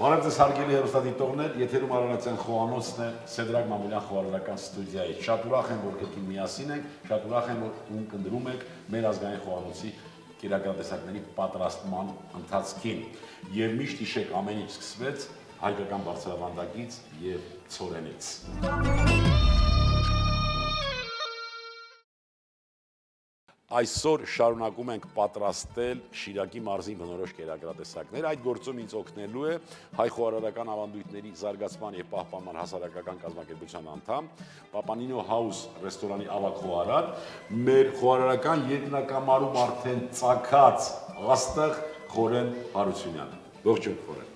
Բարև ձեզ հարգելի հեռուստադիտողներ, եթերում Արարատյան խոհանոցն է, Սեդրակ Մամուլյան խոհարարական ստուդիայից։ Շատ ուրախ եմ, որ կրկին միասին ենք, շատ ուրախ եմ, որ ունկնդրում եք մեր ազգային խոհանոցի կերակրատեսակների պատրաստման ընթացքին։ Եվ միշտ հիշեք, ամեն ինչ սկսվեց հայկական բարձրավանդակից եւ ցորենից։ Այսօր շարունակում ենք պատրաստել Շիրակի մարզի բնորոշ կերակրատեսակներ։ Այդ գործում ինձ օգնելու է հայ խոհարարական ավանդույթների զարգացման եւ պահպանման հասարակական կազմակերպության անդամ, Պապանինո House ռեստորանի ավագ խոհարար, մեր խոհարարական երկնակամարում արդեն ծագած աստղ Խորեն Հարությունյանը։ Ողջույն Խորեն։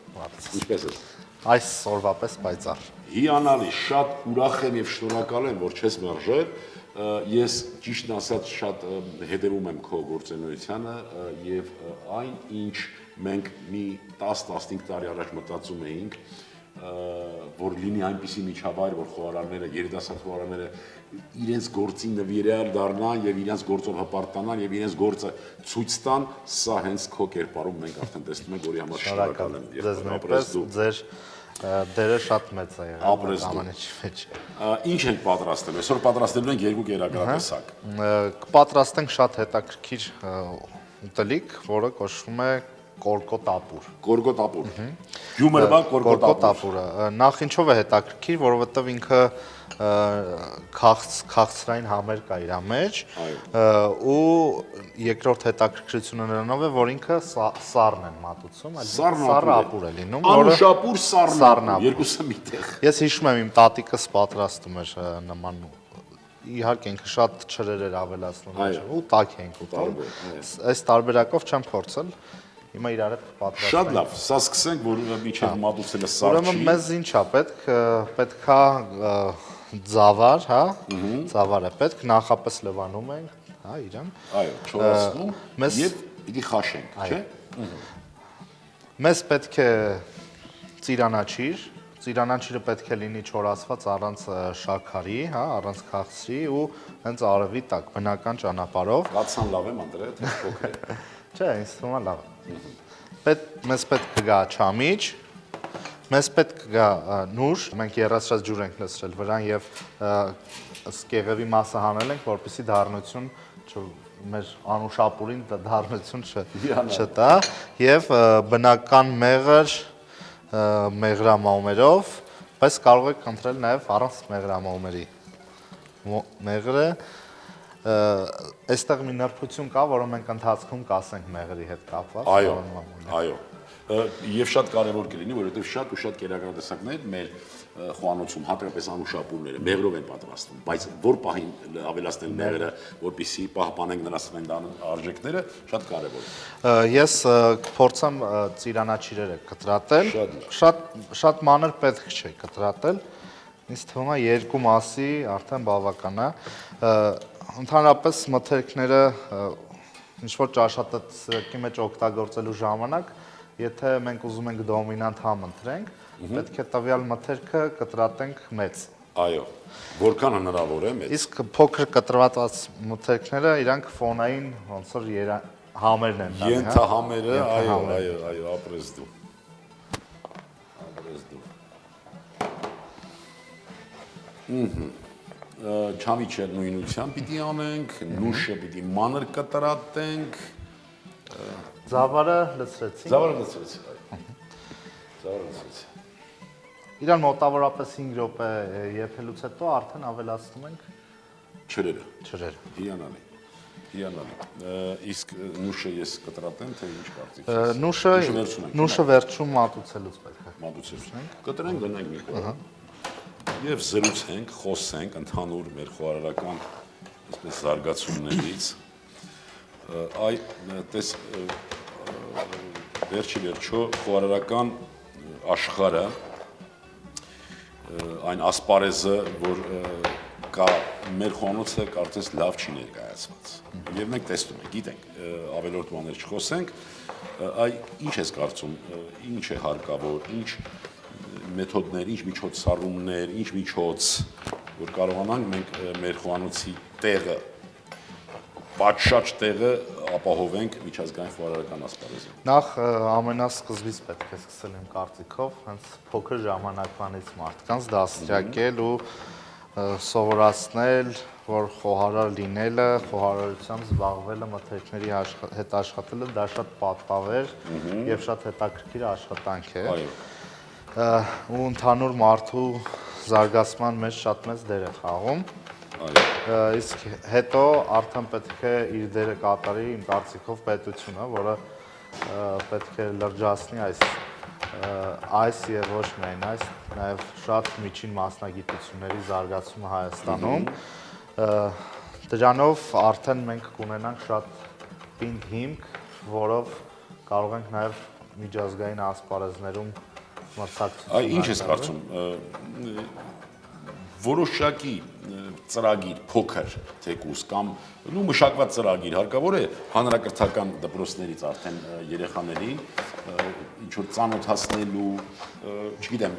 Ինչպե՞ս ես։ Այսօրվա պես պայծառ։ Հիանալի, շատ ուրախ եմ եւ շնորհակալ եմ, որ չես մերժել։ Ես ճիշտն ասած շատ հետևում եմ քո գործունեությանը եւ այն ինչ մենք մի 10-15 տարի առաջ մտածում էինք, որ լինի այնպիսի միջավայր, որ խոհարարները, երիտասարդ խոհարարները իրենց գործին նվիրյալ դառնան եւ իրենց գործով հպարտանան եւ իրենց գործը ցույց տան, սա հենց քո կերպարում մենք արդեն տեսնում ենք, որի համար շնորհակալ եմ։ Ձեզ նույնպես ձեր դերը շատ մեծ է եղել ամեն ինչի մեջ։ Ինչ ենք պատրաստել։ Այսօր պատրաստելու ենք երկու կերակրատեսակ։ Կպատրաստենք շատ հետաքրքիր ուտելիք, որը կոչվում է կորկոտապուր։ Կորկոտապուր։ Գյումրվա կորկոտապուրը։ Նախ ինչով է հետաքրքիր, որովհետև ինքը քաղցրային համեր կա իր մեջ ու երկրորդ հետաքրքրությունը նրանով է, որ ինքը սառն են մատուցում, սառը ապուր է լինում, անուշապուր սառն երկուսը միտեղ։ Ես հիշում եմ իմ տատիկս պատրաստում էր նման իհարկե ինքը շատ չրեր էր ավելացնում ու տաք ենք ուտում։ Այս տարբերակով չեմ փորձել։ Հիմա իրար հետ պատրաստենք։ Շատ լավ, սա սկսենք, որ միջև մատուցելը սառն չի։ Ուրեմն մեզ ի՞նչ է պետք, պետքա ձավար, հա, ձավար է պետք, նախապես լվանում ենք, հա, իրան։ Այո, չորացնում եւ պիտի խաշենք, չէ՞։ Մեզ պետք է ծիրանաչիր, ծիրանաչիրը պետք է լինի չորացված առանց շաքարի, հա, առանց քաղցրի ու հենց արևի տակ բնական ճանապարհով։ Կացան լավ եմ անդրե, թե փոքր է։ Չէ, ինձ թվում է լավ։ Մեզ պետք կգա չամիչ, մեզ պետք կգա նուշ, մենք երացրած ջուր ենք լցրել վրան եւ սկեղևի մասը հանել ենք, որպեսզի դառնություն մեր անուշապուրին դառնություն չտա եւ բնական մեղրամոմերով, բայց կարող եք ընտրել նաեւ առանց մեղրամոմերի։ Մեղրը այստեղ մի նրբություն կա, որը մենք ընթացքում կասենք մեղրի հետ կապված։ Այո, այո։ Եվ շատ կարևոր կլինի, որովհետև շատ ու շատ կերակրատեսակներ մեր խոհանոցում հատկապես անուշապուրները մեղրով են պատրաստվում, բայց որ պահին ավելացնել մեղրը, որպեսզի պահպանենք նրա սննդան արժեքները, շատ կարևոր է։ Ես կփորձեմ ծիրանաչիրերը կտրատել, շատ մանր պետք չէ կտրատել, ինձ թվում է երկու մասի արդեն բավական է։ Ընդհանրապես մթերքները ինչ-որ ճաշատեսակի մեջ օգտագործելու ժամանակ, եթե մենք ուզում ենք դոմինանտ համ ընտրենք, պետք է տվյալ մթերքը կտրատենք մեծ։ Այո, որքան հնարավոր է մեծ։ Իսկ փոքր կտրված մթերքները իրանք ֆոնային ոնց որ համերն են տալի, հա։ Ենթահամերը, այո, ապրես դու։ Չամիչը նույնությամբ պիտի անենք, նուշը պիտի մանր կտրատենք։ Ձավարը լցրեցինք։ Ձավարը լցրեցի, այո։ Ձավարը լցրեցի։ Իրան մոտավորապես 5 րոպե եփելուց հետո արդեն ավելացնում ենք չրերը։ Հիանալի։ Իսկ նուշը ես կտրատեմ, թե ինչ կարծիք ես։ Նուշը վերջում մատուցելուց պետք է։ Մատուցելուց։ Կտրենք, գնանք մի կողմ։ Եվ զրուցենք, խոսենք ընդհանուր մեր խոհարարական այսպես զարգացումներից։ Տես վերջո խոհարարական աշխարհը այն ասպարեզը, որ կա մեր խոհանոցը կարծես լավ չի ներկայացված։ Եվ մենք տեսնում ենք, գիտենք, ավելորդ բաներ չխոսենք, ինչ ես կարծում, ինչ է հարկավոր, ինչ մեթոդներ, ինչ միջոցառումներ, ինչ միջոց, որ կարողանանք մենք մեր խոհանոցի տեղը, պատշաճ տեղը ապահովենք միջազգային խոհարարական ասպարեզում։ Նախ ամենասկզբից պետք է սկսել իմ կարծիքով, հենց փոքր ժամանակվանից մարդկանց դաստիարակել ու սովորացնել, որ խոհարար լինելը, խոհարարությամբ զբաղվելը, մթերքների հետ աշխատելը դա շատ պատվավոր եւ շատ հետաքրքիր աշխատանք է։ Ու ընդհանուր մարդու զարգացման մեջ շատ մեծ դեր է խաղում։ Իսկ հետո արդեն պետք է իր դերը կատարի իմ կարծիքով պետությունը, որը պետք է լրջացնի այս եւ ոչ միայն այս, նաեւ շատ միջին մասնագիտությունների զարգացումը Հայաստանում։ Դրանով արդեն մենք կունենանք շատ պինդ հիմք, որով կարող ենք նաեւ միջազգային ասպարեզներում մրցակցություն։ Ինչ ես կարծում, որոշակի ծրագիր փոքր թեկուս կամ մշակված ծրագիր հարկավոր է հանրակրթական դպրոցներից արդեն երեխաներին ինչ որ ծանոթացնելու, չգիտեմ,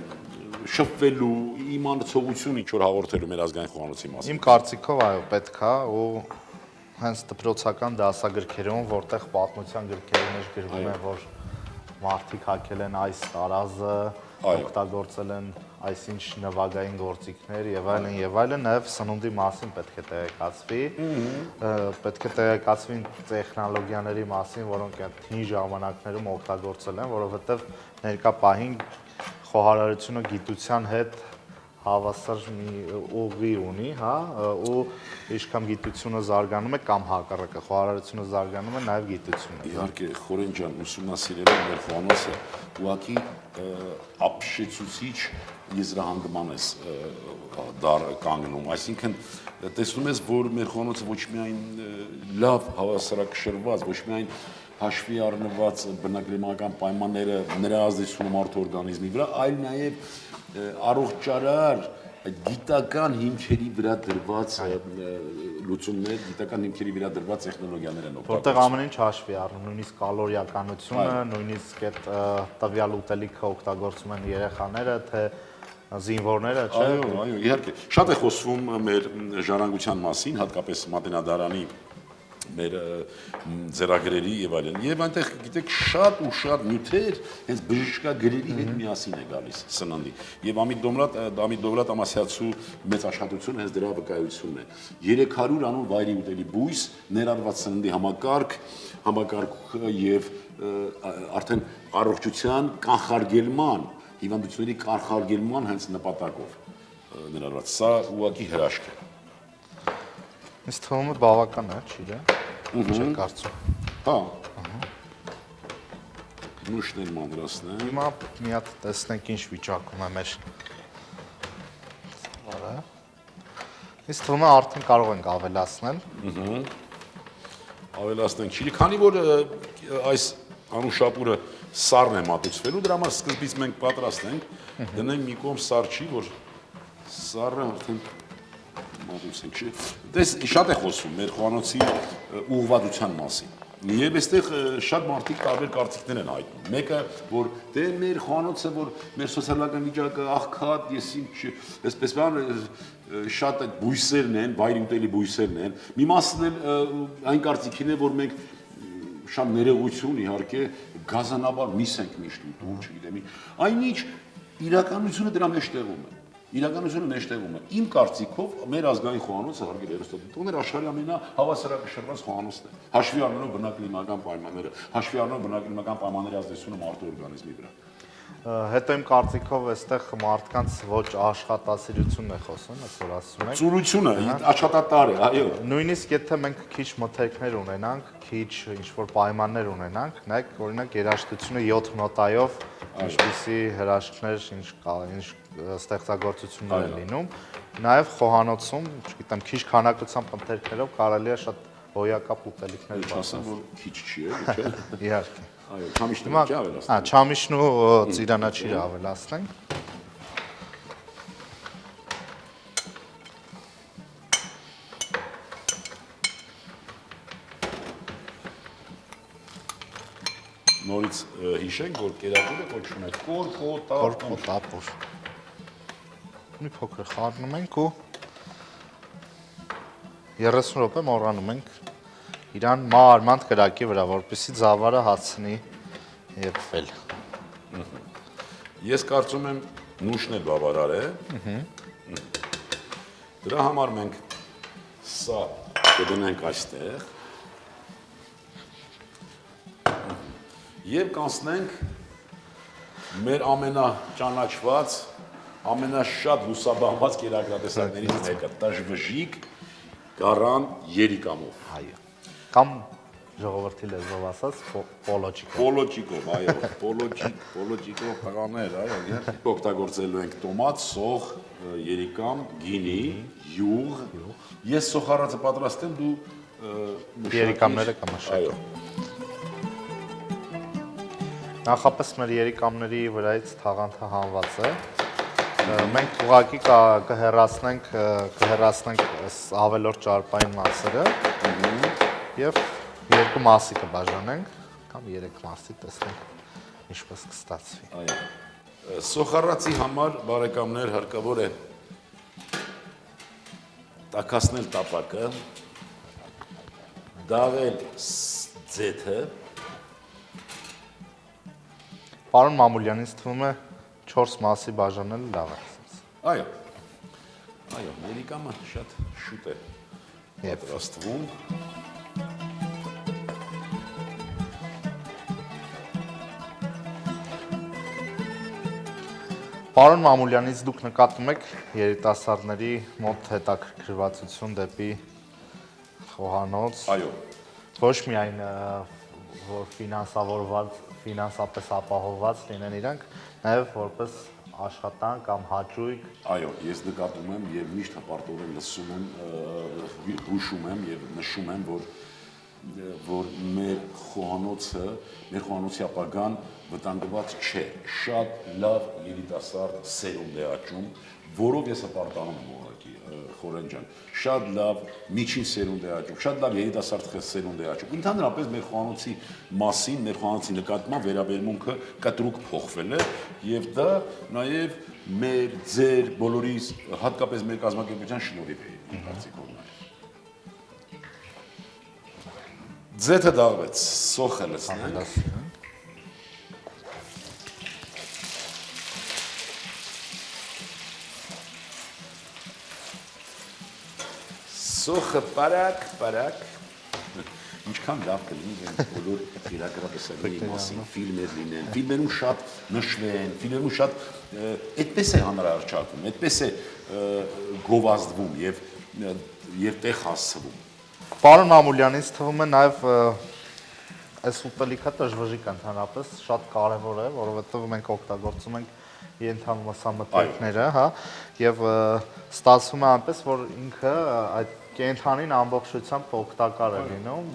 շփվելու, իմանացողություն ինչ որ հաղորդելու մեր ազգային խոհանոցի մասին։ Իմ կարծիքով այո, պետք է ու հենց դպրոցական դասագրքերում, որտեղ պատմության գրքերի մեջ գրվում է, որ մարդիկ հագել են այս տարազը, օգտագործել են այսինչ նվագային գործիքներ եւ այլն, նաեւ սնունդի մասին պետք է տեղեկացվի, պետք է տեղեկացվի տեխնոլոգիաների մասին, որոնք հին ժամանակներում օգտագործել են, որովհետեւ ներկա պահին խոհարարությունը գիտության հետ հավասար մի ուղի ունի, հա, ու ինչքան գիտությունը զարգանում է կամ հակառակը, խոհարարությունը զարգանում է, նաեւ գիտությունը։ Իհարկե, Խորեն ջան, ուսումնասիրելով մեր խոհանոցը, ուղղակի ապշեցուցիչ եզրահանգման ես կանգնում, այսինքն տեսնում ես, որ մեր խոհանոցը ոչ միայն լավ հավասարակշռված, ոչ միայն հաշվի առնված բնակլիմայական պայմանները նրա ազդեցությունը մարդու օրգանիզմի վրա, այլ նաև առողջարար գիտական հիմքերի վրա դրված լուծումներ, գիտական հիմքերի վրա դրված տեխնոլոգիաներ են օգտագործում։ Որտեղ ամեն ինչ հաշվի առնում, նույնիսկ կալորիականությունը, նույնիսկ այդ տվյալ ուտելիքը օգտագործում են երեխաները, թե զինվորները, չէ՞։ Այո, իհարկե։ Շատ է խոսվում մեր ժառանգության մասին, հատկապես Մատենադարանի մեր ձեռագրերի եւ այլն։ Եվ այնտեղ գիտեք շատ ու շատ նյութեր հենց բժշկագրերի հետ միասին է գալիս սննդի։ Եվ Ամիդ Դովլատ Ամասյացու մեծ աշխատությունը հենց դրա վկայությունն է։ 300 անուն վայրի ուտելի բույս, ներառված սննդի համակարգ եւ արդեն առողջության կանխարգելման, հիվանդությունների կանխարգելման հենց նպատակով ներառված։ Սա ուղղակի հրաշք է։ Ինձ թվում է բավական է, չի դա։ Ինչ կարծում։ Հա։ Նուշներ մանրացնեմ։ Հիմա մի հատ տեսնենք ինչ վիճակում է մեր ծավալը։ Ինձ թվում է արդեն կարող ենք ավելացնել։ Ավելացնենք չի, քանի որ այս անուշապուրը սառն է մատուցվելու, դրա համար սկզբից մենք պատրաստենք, դնենք մի կողմ սառ չի, որ սառը արդեն մատուցենք, չի։ Դες շատ է խոսում մեր խոհանոցի ուղղվածության մասին։ Եվ այստեղ շատ մարդիկ տարբեր կարծիքներ են հայտնում։ Մեկը, որ դե մեր խոհանոցը, որ մեր սոցիալական վիճակը աղքատ, ես ինչ, այսպես բան շատ այդ բույսերն են, վայրի ուտելի բույսերն են։ Մի մասն էլ այն կարծիքին է, որ մենք շատ ներողություն իհարկե գազանաբար միս ենք միշտ ուտում, չգիտեմ, այնինչ իրականությունը դրա մեջտեղում է։ Իրականությունը մեջտեղում է։ Իմ կարծիքով մեր ազգային խոհանոցը հարգելի հեռուստադիտողներ աշխարհի ամենահավասարակշռված խոհանոցն է։ Հաշվի առնելով բնակլիմայական պայմանները, հաշվի առնելով բնակլիմայական պայմանների ազդեցությունը մարդու օրգանիզմի վրա։ Հետո իմ կարծիքով այստեղ մարդկանց ոչ աշխատասիրությունն է խոսում, այս որ ասում եք։ Ծուրությունը աշխատատար է, այո։ Նույնիսկ եթե մենք քիչ մթերքներ ունենանք, քիչ ինչ-որ պայմաններ ունենանք, նայեք, օրինակ երաժշտությունը 7 նոտայով ինչպիսի հրաշքներ, ինչ ստեղծագործություններ են լինում, նաև խոհանոցում, չգիտեմ, քիչ քանակությամբ մթերքներով կարելի է շատ հոյակապ ուտելիքներ պատրաստել, որ քիչ չի, չէ՞։ Իհարկե։ Այո, չամիշն չի ավելացնենք։ Հա, չամիշն ու ծիրանաչիրը ավելացնենք։ Նորից հիշենք, որ կերակուրը կոչվում է կորպոտապոր։ Մի փոքր խառնում ենք ու 30 րոպե մոռանում ենք իրան մանր կրակի վրա, որպեսզի ձավարը հացնի եփվել։ Ես կարծում եմ նուշն էլ բավարար է։ Դրա համար մենք սա կդնենք այստեղ եւ կանցնենք մեր ամենաճանաչված, ամենաշատ լուսաբանված կերակրատեսակներից մեկը՝ տժվժիկ գառան երիկամով։ Այո։ Կամ ժողովրդի լեզվով ասած պոլոչիկով։ Պոլոչիկով, այո, պոլոչիկով տղաներ, այո, օգտագործելու ենք տոմատ, սող, երիկամ, գինի, յուղ։ Ես սոխառածը պատրաստեմ, դու երիկամները կմշակես։ Նախապես մեր երիկամների վրայից թաղանթը հանված է։ Մենք ուղղակի կհեռացնենք ավելորդ ճարպային մասերը եւ երկու մասի կբաժանենք կամ երեք մասի, տեսնենք ինչպես կստացվի։ Այո։ Սոխառածի համար բարեկամներ հարկավոր է տաքացնել տապակը, դաղել ձեթը։ Պարոն Մամուլյան, ինձ թվում է 4 մասի բաժանելը լավ է։ Այո։ Այո, երիկամը շատ շուտ է պատրաստվում։ Պարոն Մամուլյանից դուք նկատում եք երիտասարդների մոտ հետաքրքրվածություն դեպի խոհանոց։ Այո։ Ոչ միայն որ ֆինանսապես ապահովված լինեն իրանք, նաև որպես աշխատանք կամ հաճույք։ Այո, ես նկատում եմ եւ միշտ հպարտորեն լսում եմ, հուշում եմ եւ նշում եմ, որ մեր խոհանոցի ապագան վտանգված չէ։ Շատ լավ երիտասարդ սերունդ է աճում, որով ես հպարտանում եմ ուղղակի Խորեն ջան։ Շատ լավ միջին սերունդ է աճում, շատ լավ երիտասարդ սերունդ է աճում։ Ընդհանրապես մեր խոհանոցի մասին, մեր խոհանոցի նկատմամբ վերաբերմունքը կտրուկ փոխվել է եւ դա նաեւ մեր ձեր բոլորիս հատկապես մեր կազմակերպության շնորհիվ է իմ կարծիքով նաեւ։ Ձեթը դաղվեց, սոխը լցնենք։ Սոխը բարակ, ինչքան լավ կլինի, որ բոլոր երակրատեսակների մասին ֆիլմեր լինեն, ֆիլմերում շատ նշվեն, ֆիլմերում շատ այդպես է հանրահռչակվում, այդպես է գովազդվում եւ տեղ հասցվում։ Պարոն Մամուլյան, ինձ թվում է նաև այս ուտելիքը տժվժիկ ընդհանրապես շատ կարևոր է, որովհետև մենք օգտագործում ենք ենթամասամթերքները, հա, եւ ստացվում է այնպես, որ ինքը այդ կենթանին ամբողջությամբ օգտակար է լինում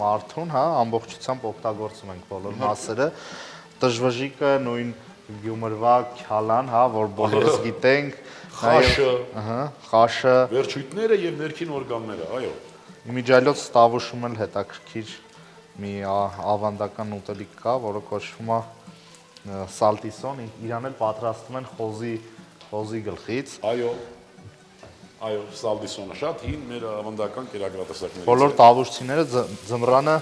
մարդուն, հա, ամբողջությամբ օգտագործում ենք բոլոր մասերը։ Տժվժիկը նույն Գյումրվա քյալան, հա, որ բոլորս գիտենք, խաշը, խաշը, վերջույթները եւ ներքին օրգանները, այո։ Իմիջիայլոց տավուշում էլ հետաքրքիր մի ավանդական ուտելիք կա, որը կոչվում է սալտիսոն, իրան էլ պատրաստում են խոզի գլխից։ Այո, սալտիսոնը շատ հին մեր ավանդական կերակրատեսակներից է։ Բոլոր տավուշցիները ձմռանը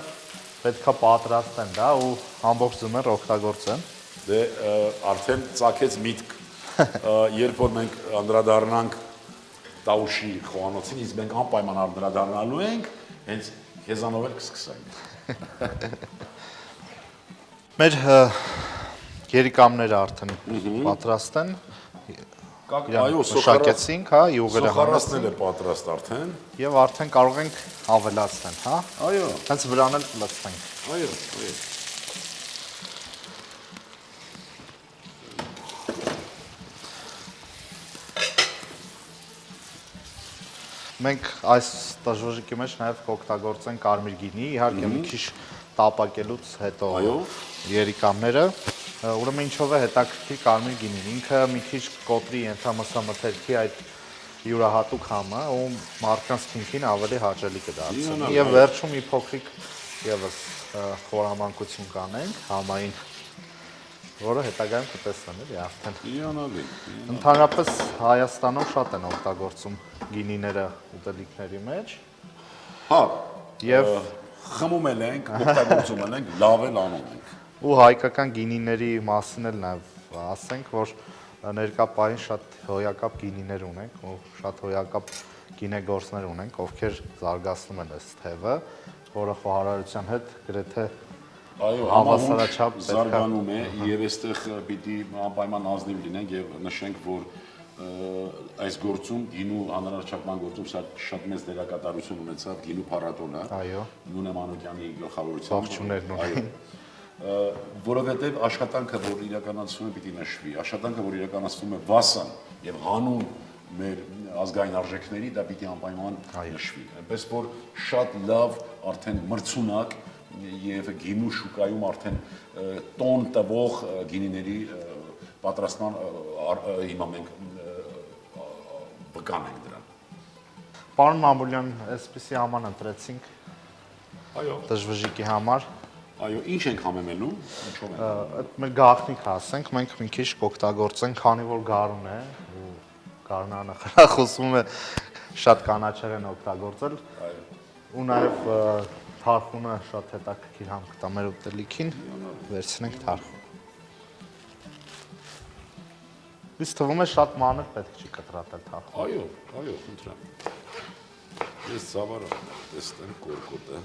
պետքա պատրաստեն, դա ու ամբողջ ձմեռ օգտագործեն։ Դե արդեն ծագեց միտք, երբ որ մենք անդրադառնանք տավուշի խոհանոցին, իսկ մենք անպայման անդրադառնալու ենք, հենց քեզանով էլ կսկսենք։ Մեր երիկամները արդեն պատրաստ են։ Այո, շակեցինք, հա, յուղերը սոխառացնել է պատրաստ արդեն։ Եվ արդեն կարող ենք ավելացնել, հա։ Այո։ Հենց վրան էլ կլցնենք։ Այո։ Մենք այս տժվժիկի մեջ նաև կօգտագործենք կարմիր գինի, իհարկե մի քիչ տապակելուց հետո երիկամները, ուրեմն ինչով է հետաքրքիր կարմիր գինին, ինքը մի քիչ կոտրի ենթամասամթերքի այդ յուրահատուկ համը ու մարդկանց քինքին ավելի հաճելի կդարձնի եւ վերջում մի փոքրիկ եւս խորամանկություն կանենք համային, որը հետագայում կտեսնեն էլի արդեն։ Իանալի։ Ընդհանրապես Հայաստանում շատ են օգտագործում գինիները ուտելիքների մեջ։ Հա, Եվ խմում ենք, օգտագործում ենք, լավ էլ անում ենք։ Ու հայկական գինիների մասին էլ նաև ասենք, որ ներկա պահին շատ հոյակապ գինիներ ունենք, ու շատ հոյակապ գինեգործներ ունենք, ովքեր զարգացնում են այս թևը, որը խոհարարության հետ գրեթե Այո, հավասարաչափ համահունչ զարգանում է եւ այստեղ պիտի անպայման ազնիվ լինենք եւ նշենք, որ այս գործում գինու անհրաժեշտման գործում շատ մեծ դերակատարություն ունեցավ գինու փառատոնը։ Այո։ Նունե Մանուկյանի գլխավորությամբ։ Ողջուններ Նունեն։ Որովհետեւ աշխատանքը, որ իրականացվում է, պիտի նշվի։ Աշխատանքը, որ իրականացվում է վասն եւ հանուն մեր ազգային արժեքների, դա պիտի անպայման նշվի։ Այնպես որ շատ լավ արդեն մրցունակ եւ գինու շուկայում արդեն տոն տվող գինիների պատրաստման հիմա մենք վկան ենք դրան։ Պարոն Մամուլյան, այսպեսի աման ընտրեցինք Այո, դժվժիկի համար։ այո, ինչ ենք համեմելու, ինչով ենք։ Այդ մեր գաղտնիք ասենք, մենք մի քիչ կօգտագործենք, քանի որ գարուն է, ու գարնանը խրախուսում է շատ կանաչեղեն օգտագործել։ Այո։ Ու նաև թարխունը շատ հետաքրքիր համ կտա մեր ուտելիքին, վերցնենք թարխուն։ Ինձ թվում է շատ մանր պետք չի կտրատել թարխուն։ Այո, այո, խնդրեմ։ Ես ծավալը տեսնեմ կորկոտը։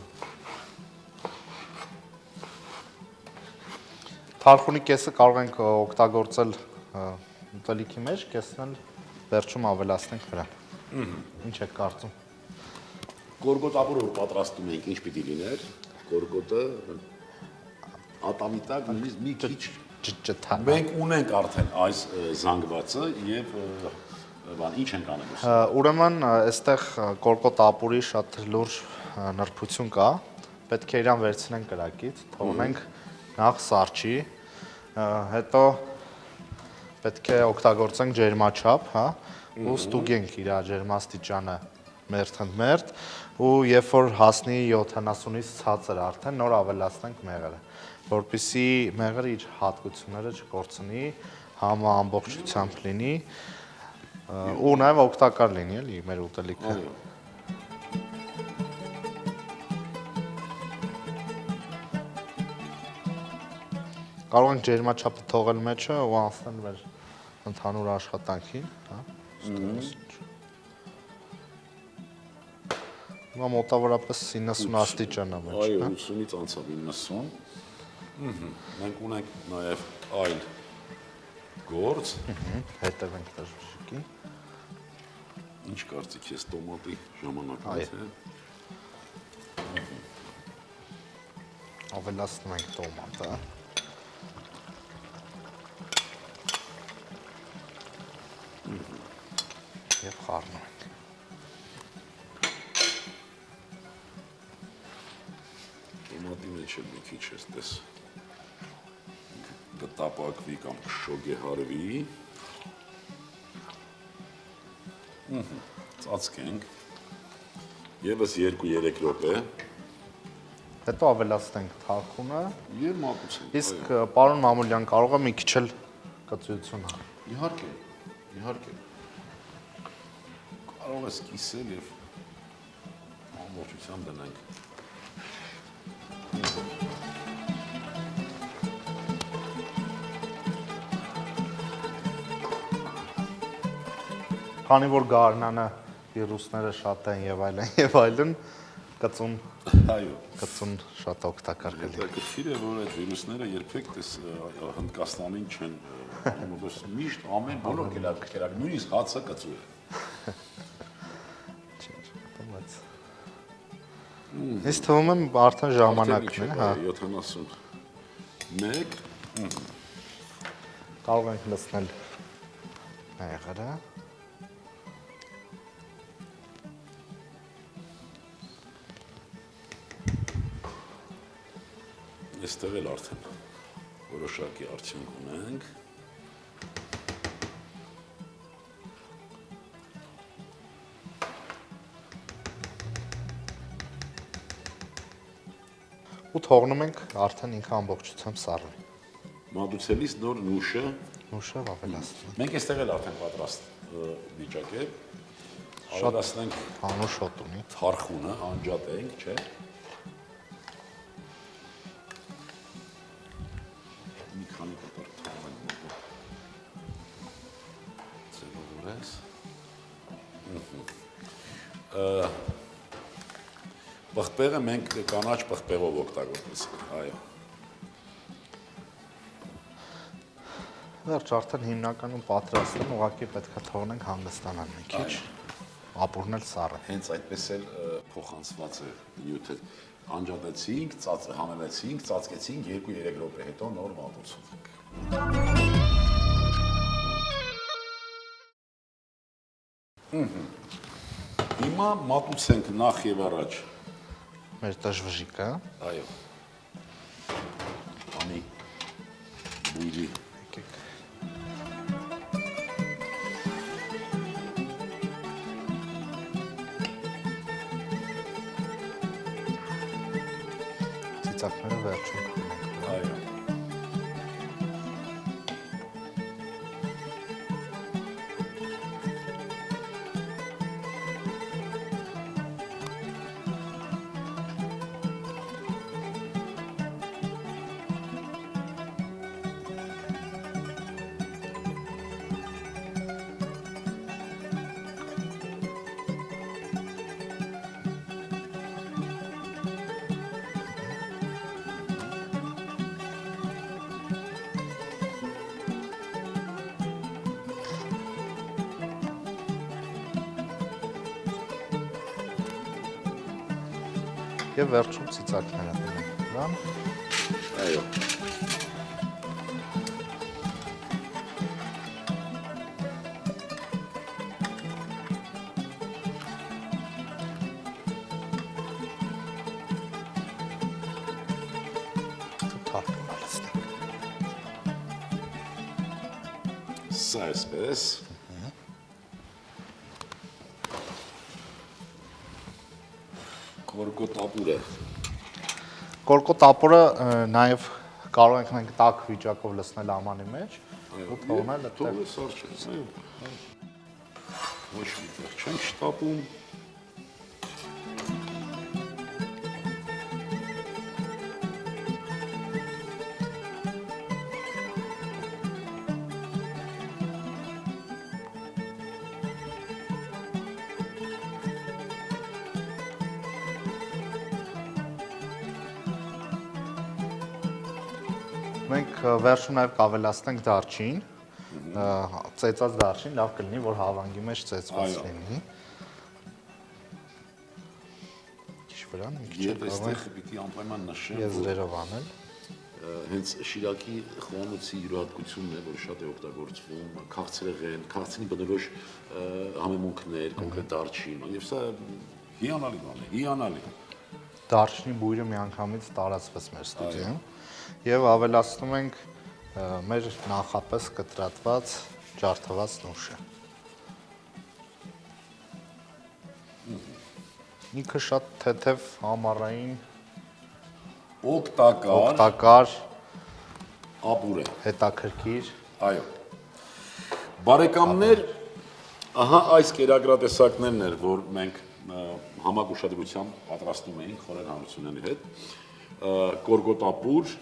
Թարխունի կեսը կարող ենք օգտագործել ուտելիքի մեջ, կեսն էլ վերջում ավելացնենք վրան։ Ինչ եք կարծում։ Գորգոտապուրը որ պատրաստում ենք, ինչ պիտի լիներ, գորգոտը ատամի տակ նույնիսկ մի քիչ Ճճթան։ մենք ունենք արդեն այս զանգվածը եւ բան ինչ ենք անելու։ Ուրեմն այստեղ կորկոտ ապուրի շատ լուրջ նրբություն կա։ Պետք է իրան վերցնենք կրակից, թողնենք նախ սառչի, հետո պետք է օգտագործենք ջերմաչափ, հա, ու ստուգենք իր ջերմաստիճանը մերթ ընդ մերթ, ու երբ որ հասնի 70-ից ցածր արդեն նոր ավելացնենք մեղրը, որպեսզի մեղրը իր հատկությունները չկորցնի, համը ամբողջությամբ լինի ու նաև օգտակար լինի էլի մեր ուտելիքը։ Կարող ենք ջերմաչափը թողել մեջը ու անցնել մեր ընդհանուր աշխատանքին, հա։ Հիմա մոտավորապես 90 աստիճան է մեջ, Այո, հա։ 80-ից անցավ 90։ Մենք ունենք նաև այլ գործ։ Հետևենք դժվժիկին։ Ինչ կարծիք ես տոմատի ժամանակն է։ Ավելացնում ենք տոմատը։ Եվ խառնում ենք։ Տոմատի մեջ էլ մի քիչ էստես կտապակվի կամ կշոգեհարվի։ Ծածկենք։ Եվս 2-3 րոպե։ Հետո ավելացնենք թարխունը։ Եվ մատուցենք։ Իսկ պարոն Մամուլյան, կարող է մի քիչ էլ կծույություն հա։ Իհարկե, իհարկե։ Կարող ես կիսել եւ ամբողջությամբ դնենք։ Քանի որ գարնանը վիրուսները շատ են եւ այլն, կծուն Այո։ կծուն շատ օգտակար կլինի։ Հետաքրքիր է, որ այդ վիրուսները երբեք Հնդկաստանին չեն մոտս միշտ ամեն բոլոր կերակ, նույնիսկ հացը կծու է։ Ինձ թվում է արդեն ժամանակն է, հա։ 71 Կարող ենք լցնել մեղրը։ Այստեղ էլ արդեն որոշակի արդյունք ունենք։ Ու թողնում ենք արդեն ինքը ամբողջությամբ սառնի։ Մատուցելիս նոր նուշը Նուշը ավելացնում։ մենք այստեղ էլ արդեն պատրաստ վիճակ է։ Ավելացնենք Հանուր շոտ ունի։ թարխունը, անջատենք, չէ։ Պղպեղը մենք կանաչ պղպեղով օգտագործենք, այո։ Վերջ արդեն հիմնականում պատրաստում, ուղղակի պետք է թողնենք հանգստանալ մի քիչ, ապուրն էլ սառը։ Հենց այդպես էլ փոխանցված է նյութը։ Անջատեցինք, հանելեցինք, ծածկեցինք 2-3 րոպե հետո նոր մատուցում ենք։ Հիմա մատուցենք նախ եւ առաջ Մեր դժվժիկը, այո։ Անի բույրի եկեք։ Ծիծակները վերջում կգնենք։ այո։ Եվ վերջում ծիծակները դնենք դրան։ Այո։ Թափում ալստենք։ Սա այսպես։ Կորկոտապուրը։ Կորկոտապորը նաև կարող ենք մենք տաք վիճակով լցնել ամանի մեջ ու թողնել այդտեղ։ Թողը սարճես, այո։ Ոչ մի տեղ չենք շտապում։ Մենք վերջում նաև կավելացնենք դարչին, ծեծած դարչին, լավ կլինի, որ հավանգի մեջ ծեծված լինի։ Քիչ վրա, մի քիչ Եվ այստեղ պիտի անպայման նշեմ, եզրերով անել։ հենց Շիրակի խոհանոցի յուրահատկությունն է, որ շատ է օգտագործվում, քաղցրեղեն, քաղցրի բնորոշ համեմունքներ, կոնկրետ դարչին, եւ սա հիանալի բան է, հիանալի։ Դարչինի բույրը միանգամից տարածվեց մեր ստուդիայում եւ ավելացնում ենք մեր նախապես կտրատված ջարդված նուշը։ Ինքը շատ թեթև համառային օգտակար ապուր է։ հետաքրքիր։ Այո։ Բարեկամներ, ահա այս կերակրատեսակներն էր, որ մենք համակ ուշադրությամբ պատրաստում էինք Խորեն Հարությունյանի հետ։ Կորկոտապուր,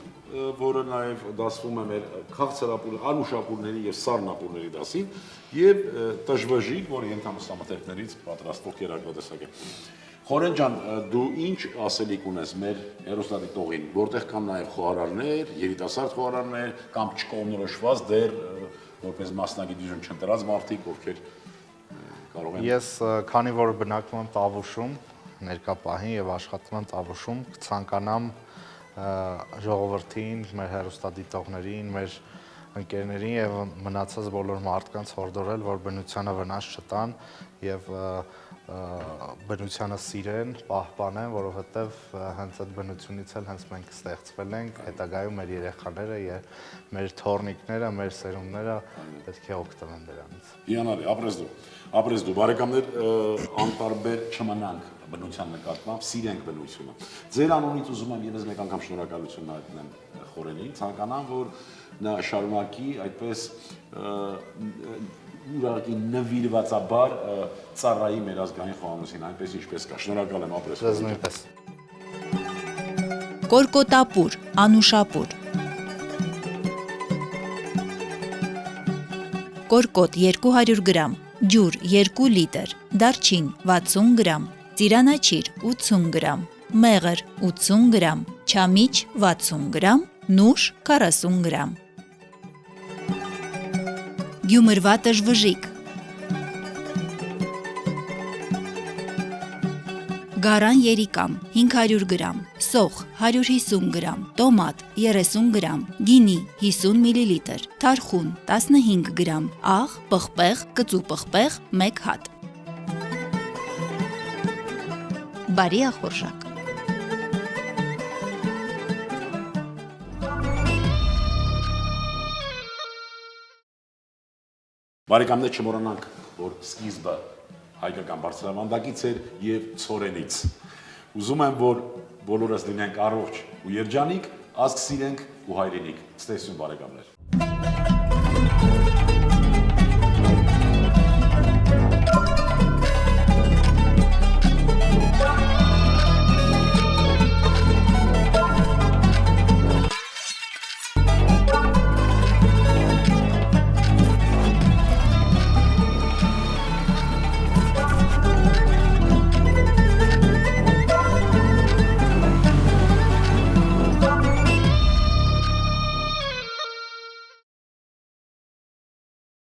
որը նաև դասվում է մեր քաղցրապուր, անուշապուրների եւ սառնապուրների դասին, եւ տժվժիկ, որը ենթամասնամթերքներից պատրաստվող կերակրատեսակ է։ Խորեն ջան, դու ինչ ասելիք ունես մեր հերոստատիտողին, որտեղ կան նաև խոհարարներ, երիտասարդ խոհարարներ կամ չկողմնորոշված դեռ որպես մասնագիտություն չընտրած մարդիկ, ովքեր կարող են։ Ես քանի որ բնակվում եմ Տավուշում, ներկա պահին եւ աշխատում եմ Տավուշում, կցանկանամ ժողովրդին, մեր հերոստատիտողներին, մեր ընկերներին եւ մնացած բոլոր մարդկանց հորդորել, որ բնությանը վնաս չտան եւ բնությանը սիրեն, պահպանեն, որովհետև հենց այդ բնությունից էլ հենց մենք ստեղծվել ենք, հետագայում մեր երեխաները եւ մեր թոռնիկները, մեր սերունդները պետք է օգտվեն դրանից։ Հիանալի, ապրես դու, բարեկամներ, անտարբեր չմնանք բնության նկատմամբ, սիրենք բնությունը։ Ձեր անունից ուզում եմ եւս մեկ անգամ շնորհակալություն հայտնել Խորենին, ցանկանամ, որ նա շարունակի այդպես ուրախի նվիրվածաբար ծառայի մեր ազգային խոհանոցին, այնպես ինչպես կա։ Շնորհակալ եմ, ապրես։ Ձեզ նույնպես։ Կորկոտապուր, անուշապուր։ Կորկոտ 200 գրամ, ջուր 2 լիտր, դարչին 60 գրամ, ծիրանաչիր 80 գրամ, մեղր 80 գրամ, չամիչ 60 գրամ, նուշ 40 գրամ։ Գյումրվա տժվժիկ Գարան երիկամ 500 գրամ, սոխ 150 գրամ, տոմատ 30 գրամ, գինի 50 մլ, թարխուն 15 գրամ, աղ, պղպեղ, կծու պղպեղ 1 հատ։ Բարի ախորժակ։ Բարեկամներ, չմոռանանք, որ սկիզբը հայկական բարձրավանդակից էր եւ ցորենից։ Ուզում եմ, որ բոլորս լինենք առողջ ու երջանիկ, ազգ սիրենք ու հայրենիք։ Ցտեսություն բարեկամներ։